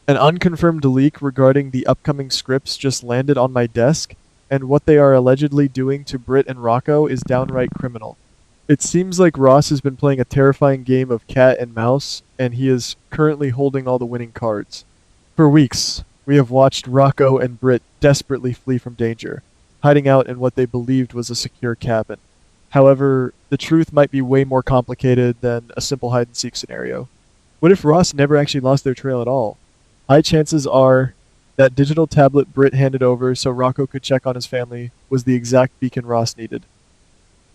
An unconfirmed leak regarding the upcoming scripts just landed on my desk, and what they are allegedly doing to Britt and Rocco is downright criminal. It seems like Ross has been playing a terrifying game of cat and mouse, and he is currently holding all the winning cards. For weeks, we have watched Rocco and Britt desperately flee from danger, hiding out in what they believed was a secure cabin. However, the truth might be way more complicated than a simple hide and seek scenario. What if Ross never actually lost their trail at all? High chances are that digital tablet Britt handed over so Rocco could check on his family was the exact beacon Ross needed.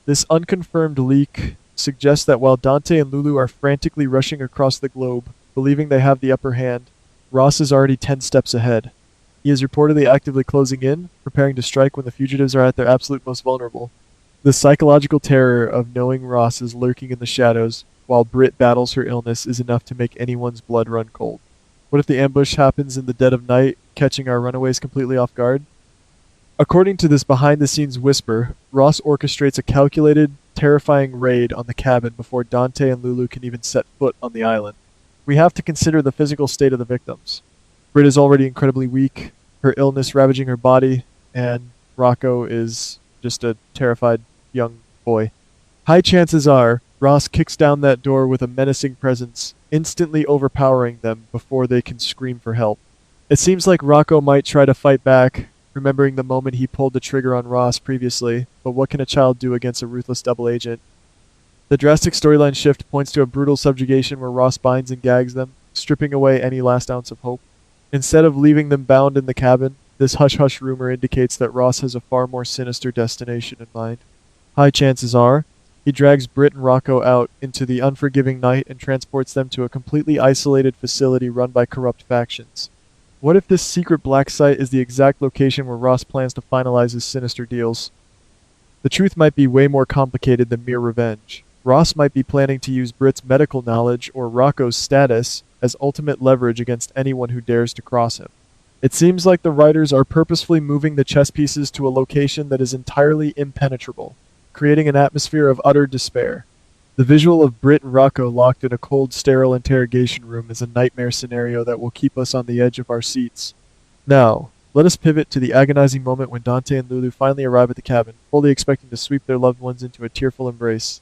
This unconfirmed leak suggests that while Dante and Lulu are frantically rushing across the globe, believing they have the upper hand, Ross is already 10 steps ahead. He is reportedly actively closing in, preparing to strike when the fugitives are at their absolute most vulnerable. The psychological terror of knowing Ross is lurking in the shadows while Britt battles her illness is enough to make anyone's blood run cold. What if the ambush happens in the dead of night, catching our runaways completely off guard? According to this behind-the-scenes whisper, Ross orchestrates a calculated, terrifying raid on the cabin before Dante and Lulu can even set foot on the island. We have to consider the physical state of the victims. Britt is already incredibly weak, her illness ravaging her body, and Rocco is just a terrified young boy. High chances are Ross kicks down that door with a menacing presence, instantly overpowering them before they can scream for help. It seems like Rocco might try to fight back, remembering the moment he pulled the trigger on Ross previously, but what can a child do against a ruthless double agent? The drastic storyline shift points to a brutal subjugation where Ross binds and gags them, stripping away any last ounce of hope. Instead of leaving them bound in the cabin, this hush-hush rumor indicates that Ross has a far more sinister destination in mind. High chances are, he drags Britt and Rocco out into the unforgiving night and transports them to a completely isolated facility run by corrupt factions. What if this secret black site is the exact location where Ross plans to finalize his sinister deals? The truth might be way more complicated than mere revenge. Ross might be planning to use Britt's medical knowledge or Rocco's status as ultimate leverage against anyone who dares to cross him. It seems like the writers are purposefully moving the chess pieces to a location that is entirely impenetrable, creating an atmosphere of utter despair. The visual of Britt and Rocco locked in a cold, sterile interrogation room is a nightmare scenario that will keep us on the edge of our seats. Now, let us pivot to the agonizing moment when Dante and Lulu finally arrive at the cabin, fully expecting to sweep their loved ones into a tearful embrace.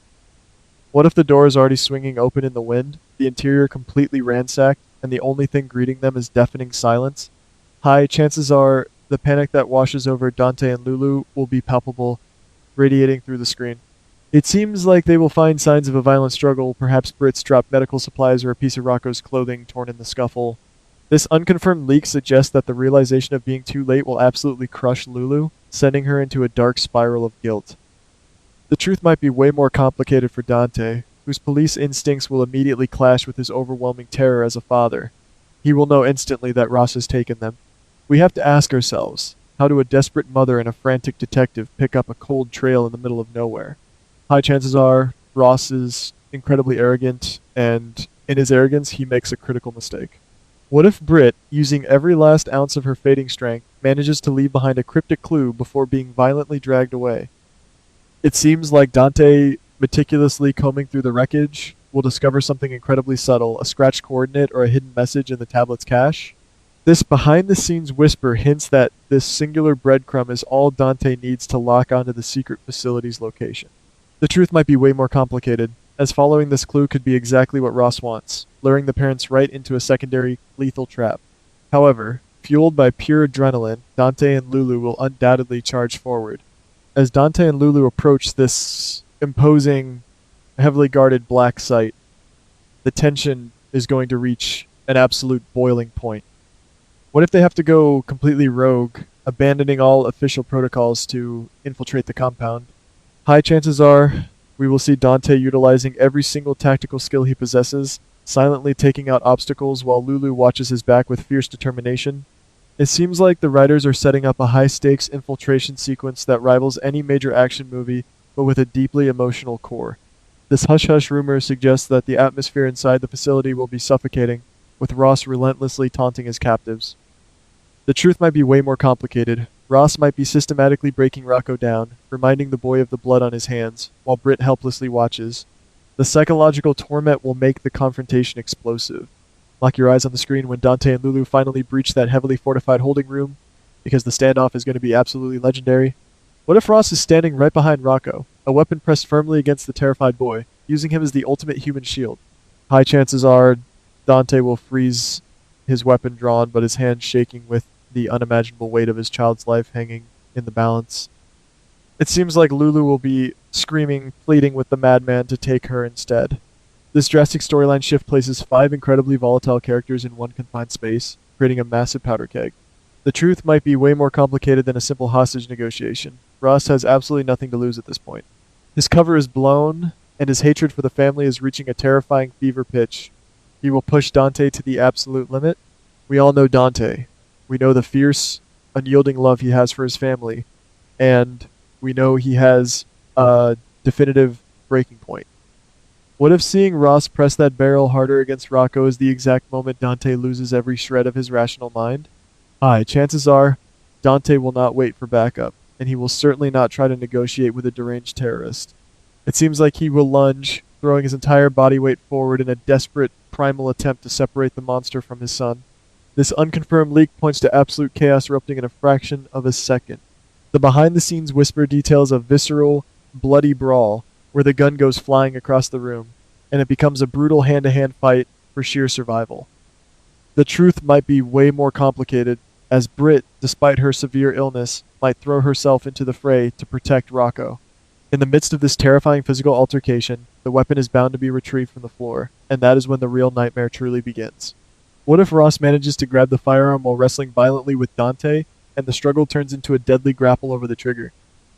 What if the door is already swinging open in the wind, the interior completely ransacked, and the only thing greeting them is deafening silence? High chances are the panic that washes over Dante and Lulu will be palpable, radiating through the screen. It seems like they will find signs of a violent struggle, perhaps Britt's dropped medical supplies or a piece of Rocco's clothing torn in the scuffle. This unconfirmed leak suggests that the realization of being too late will absolutely crush Lulu, sending her into a dark spiral of guilt. The truth might be way more complicated for Dante, whose police instincts will immediately clash with his overwhelming terror as a father. He will know instantly that Ross has taken them. We have to ask ourselves, how do a desperate mother and a frantic detective pick up a cold trail in the middle of nowhere? High chances are Ross is incredibly arrogant, and in his arrogance, he makes a critical mistake. What if Britt, using every last ounce of her fading strength, manages to leave behind a cryptic clue before being violently dragged away? It seems like Dante, meticulously combing through the wreckage, will discover something incredibly subtle, a scratched coordinate or a hidden message in the tablet's cache. This behind-the-scenes whisper hints that this singular breadcrumb is all Dante needs to lock onto the secret facility's location. The truth might be way more complicated, as following this clue could be exactly what Ross wants, luring the parents right into a secondary, lethal trap. However, fueled by pure adrenaline, Dante and Lulu will undoubtedly charge forward. As Dante and Lulu approach this imposing, heavily guarded black site, the tension is going to reach an absolute boiling point. What if they have to go completely rogue, abandoning all official protocols to infiltrate the compound? High chances are we will see Dante utilizing every single tactical skill he possesses, silently taking out obstacles while Lulu watches his back with fierce determination. It seems like the writers are setting up a high-stakes infiltration sequence that rivals any major action movie, but with a deeply emotional core. This hush-hush rumor suggests that the atmosphere inside the facility will be suffocating, with Ross relentlessly taunting his captives. The truth might be way more complicated. Ross might be systematically breaking Rocco down, reminding the boy of the blood on his hands, while Britt helplessly watches. The psychological torment will make the confrontation explosive. Lock your eyes on the screen when Dante and Lulu finally breach that heavily fortified holding room, because the standoff is going to be absolutely legendary. What if Ross is standing right behind Rocco, a weapon pressed firmly against the terrified boy, using him as the ultimate human shield? High chances are Dante will freeze his weapon drawn, but his hand shaking with the unimaginable weight of his child's life hanging in the balance. It seems like Lulu will be screaming, pleading with the madman to take her instead. This drastic storyline shift places 5 incredibly volatile characters in one confined space, creating a massive powder keg. The truth might be way more complicated than a simple hostage negotiation. Ross has absolutely nothing to lose at this point. His cover is blown, and his hatred for the family is reaching a terrifying fever pitch. He will push Dante to the absolute limit. We all know Dante. We know the fierce, unyielding love he has for his family, and we know he has a definitive breaking point. What if seeing Ross press that barrel harder against Rocco is the exact moment Dante loses every shred of his rational mind? Hi, chances are Dante will not wait for backup, and he will certainly not try to negotiate with a deranged terrorist. It seems like he will lunge, throwing his entire body weight forward in a desperate, primal attempt to separate the monster from his son. This unconfirmed leak points to absolute chaos erupting in a fraction of a second. The behind-the-scenes whisper details a visceral, bloody brawl where the gun goes flying across the room, and it becomes a brutal hand-to-hand fight for sheer survival. The truth might be way more complicated, as Britt, despite her severe illness, might throw herself into the fray to protect Rocco. In the midst of this terrifying physical altercation, the weapon is bound to be retrieved from the floor, and that is when the real nightmare truly begins. What if Ross manages to grab the firearm while wrestling violently with Dante, and the struggle turns into a deadly grapple over the trigger?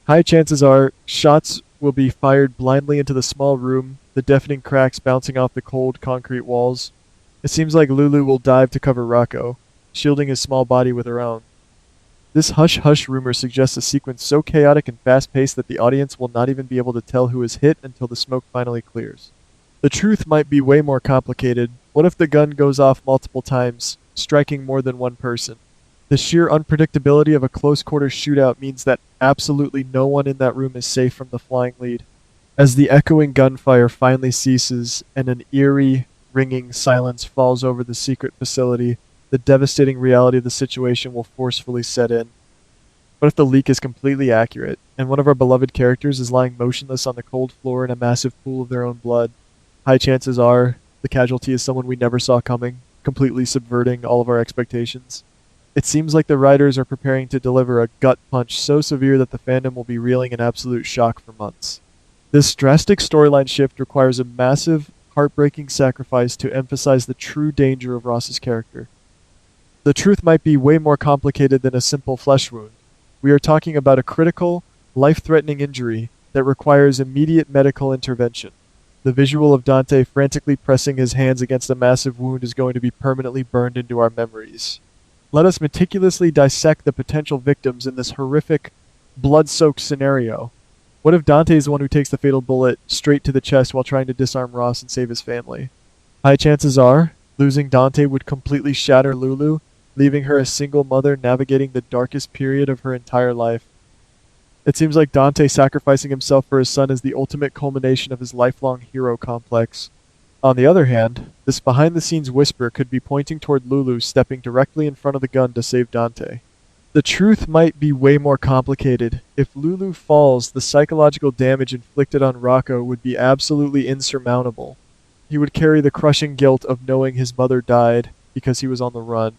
High chances are shots will be fired blindly into the small room, the deafening cracks bouncing off the cold concrete walls. It seems like Lulu will dive to cover Rocco, shielding his small body with her own. This hush-hush rumor suggests a sequence so chaotic and fast-paced that the audience will not even be able to tell who is hit until the smoke finally clears. The truth might be way more complicated. What if the gun goes off multiple times, striking more than one person? The sheer unpredictability of a close-quarter shootout means that absolutely no one in that room is safe from the flying lead. As the echoing gunfire finally ceases and an eerie, ringing silence falls over the secret facility, the devastating reality of the situation will forcefully set in. What if the leak is completely accurate, and one of our beloved characters is lying motionless on the cold floor in a massive pool of their own blood? High chances are the casualty is someone we never saw coming, completely subverting all of our expectations. It seems like the writers are preparing to deliver a gut punch so severe that the fandom will be reeling in absolute shock for months. This drastic storyline shift requires a massive, heartbreaking sacrifice to emphasize the true danger of Ross's character. The truth might be way more complicated than a simple flesh wound. We are talking about a critical, life-threatening injury that requires immediate medical intervention. The visual of Dante frantically pressing his hands against a massive wound is going to be permanently burned into our memories. Let us meticulously dissect the potential victims in this horrific, blood-soaked scenario. What if Dante is the one who takes the fatal bullet straight to the chest while trying to disarm Ross and save his family? High chances are, losing Dante would completely shatter Lulu, leaving her a single mother navigating the darkest period of her entire life. It seems like Dante sacrificing himself for his son is the ultimate culmination of his lifelong hero complex. On the other hand, this behind-the-scenes whisper could be pointing toward Lulu stepping directly in front of the gun to save Dante. The truth might be way more complicated. If Lulu falls, the psychological damage inflicted on Rocco would be absolutely insurmountable. He would carry the crushing guilt of knowing his mother died because he was on the run.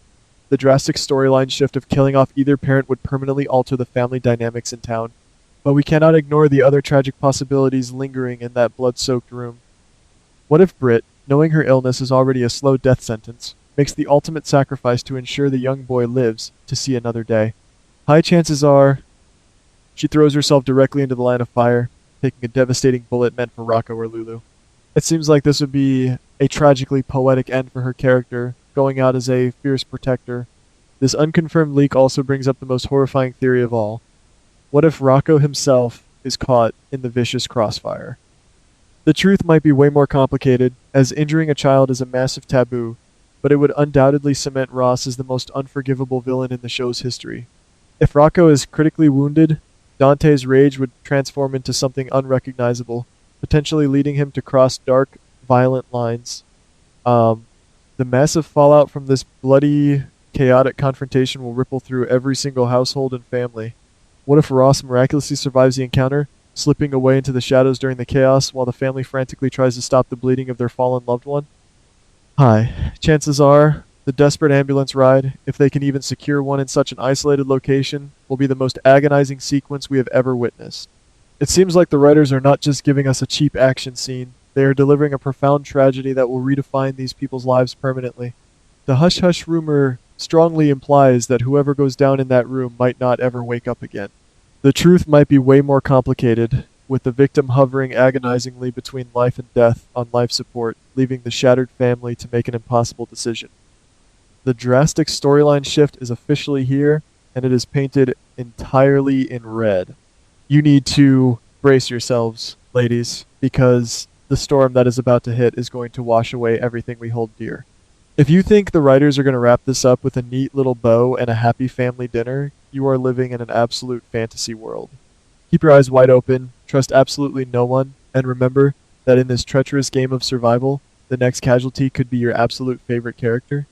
The drastic storyline shift of killing off either parent would permanently alter the family dynamics in town. But we cannot ignore the other tragic possibilities lingering in that blood-soaked room. What if Britt, knowing her illness is already a slow death sentence, makes the ultimate sacrifice to ensure the young boy lives to see another day? High chances are she throws herself directly into the line of fire, taking a devastating bullet meant for Rocco or Lulu. It seems like this would be a tragically poetic end for her character, going out as a fierce protector. This unconfirmed leak also brings up the most horrifying theory of all. What if Rocco himself is caught in the vicious crossfire? The truth might be way more complicated, as injuring a child is a massive taboo, but it would undoubtedly cement Ross as the most unforgivable villain in the show's history. If Rocco is critically wounded, Dante's rage would transform into something unrecognizable, potentially leading him to cross dark, violent lines. The massive fallout from this bloody, chaotic confrontation will ripple through every single household and family. What if Ross miraculously survives the encounter, slipping away into the shadows during the chaos while the family frantically tries to stop the bleeding of their fallen loved one? Hi. Chances are, the desperate ambulance ride, if they can even secure one in such an isolated location, will be the most agonizing sequence we have ever witnessed. It seems like the writers are not just giving us a cheap action scene, they are delivering a profound tragedy that will redefine these people's lives permanently. The hush hush rumor strongly implies that whoever goes down in that room might not ever wake up again. The truth might be way more complicated, with the victim hovering agonizingly between life and death on life support, leaving the shattered family to make an impossible decision. The drastic storyline shift is officially here, and it is painted entirely in red. You need to brace yourselves, ladies, because the storm that is about to hit is going to wash away everything we hold dear. If you think the writers are going to wrap this up with a neat little bow and a happy family dinner, you are living in an absolute fantasy world. Keep your eyes wide open, trust absolutely no one, and remember that in this treacherous game of survival, the next casualty could be your absolute favorite character.